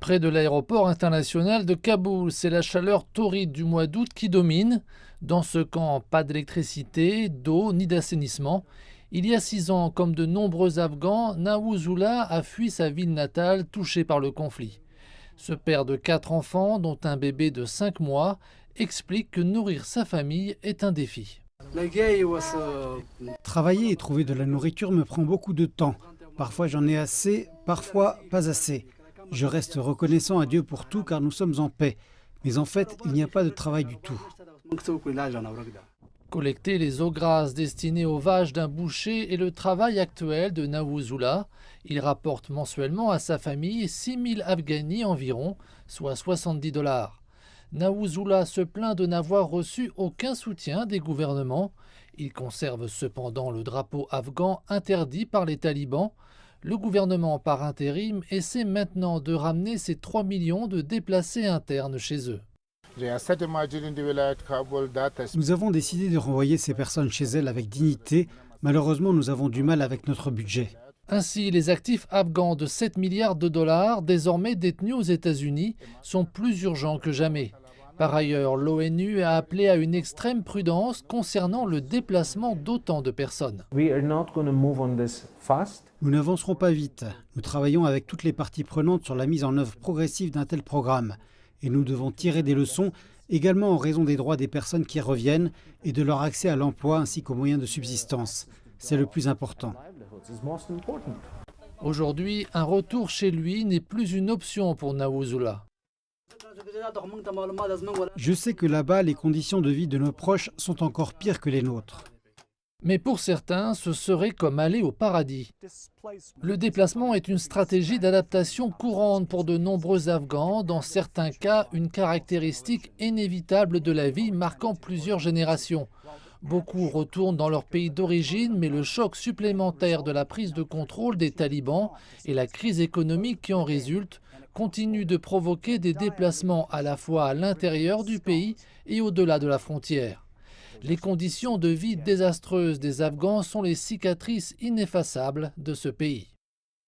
Près de l'aéroport international de Kaboul, c'est la chaleur torride du mois d'août qui domine. Dans ce camp, pas d'électricité, d'eau ni d'assainissement. Il y a 6 ans, comme de nombreux Afghans, Naouzoula a fui sa ville natale touchée par le conflit. Ce père de 4 enfants, dont un bébé de 5 mois, explique que nourrir sa famille est un défi. Travailler et trouver de la nourriture me prend beaucoup de temps. Parfois j'en ai assez, parfois pas assez. Je reste reconnaissant à Dieu pour tout car nous sommes en paix. Mais en fait, il n'y a pas de travail du tout. Collecter les eaux grasses destinées aux vaches d'un boucher est le travail actuel de Naouzoula. Il rapporte mensuellement à sa famille 6 000 Afghani environ, soit 70 $. Naouzoula se plaint de n'avoir reçu aucun soutien des gouvernements. Il conserve cependant le drapeau afghan interdit par les talibans. Le gouvernement par intérim essaie maintenant de ramener ces 3 millions de déplacés internes chez eux. Nous avons décidé de renvoyer ces personnes chez elles avec dignité. Malheureusement, nous avons du mal avec notre budget. Ainsi, les actifs afghans de 7 milliards de dollars, désormais détenus aux États-Unis, sont plus urgents que jamais. Par ailleurs, l'ONU a appelé à une extrême prudence concernant le déplacement d'autant de personnes. Nous n'avancerons pas vite. Nous travaillons avec toutes les parties prenantes sur la mise en œuvre progressive d'un tel programme. Et nous devons tirer des leçons, également en raison des droits des personnes qui reviennent et de leur accès à l'emploi ainsi qu'aux moyens de subsistance. C'est le plus important. Aujourd'hui, un retour chez lui n'est plus une option pour Naouzoula. Je sais que là-bas, les conditions de vie de nos proches sont encore pires que les nôtres. Mais pour certains, ce serait comme aller au paradis. Le déplacement est une stratégie d'adaptation courante pour de nombreux Afghans, dans certains cas une caractéristique inévitable de la vie marquant plusieurs générations. Beaucoup retournent dans leur pays d'origine, mais le choc supplémentaire de la prise de contrôle des talibans et la crise économique qui en résulte continuent de provoquer des déplacements à la fois à l'intérieur du pays et au-delà de la frontière. Les conditions de vie désastreuses des Afghans sont les cicatrices ineffaçables de ce pays.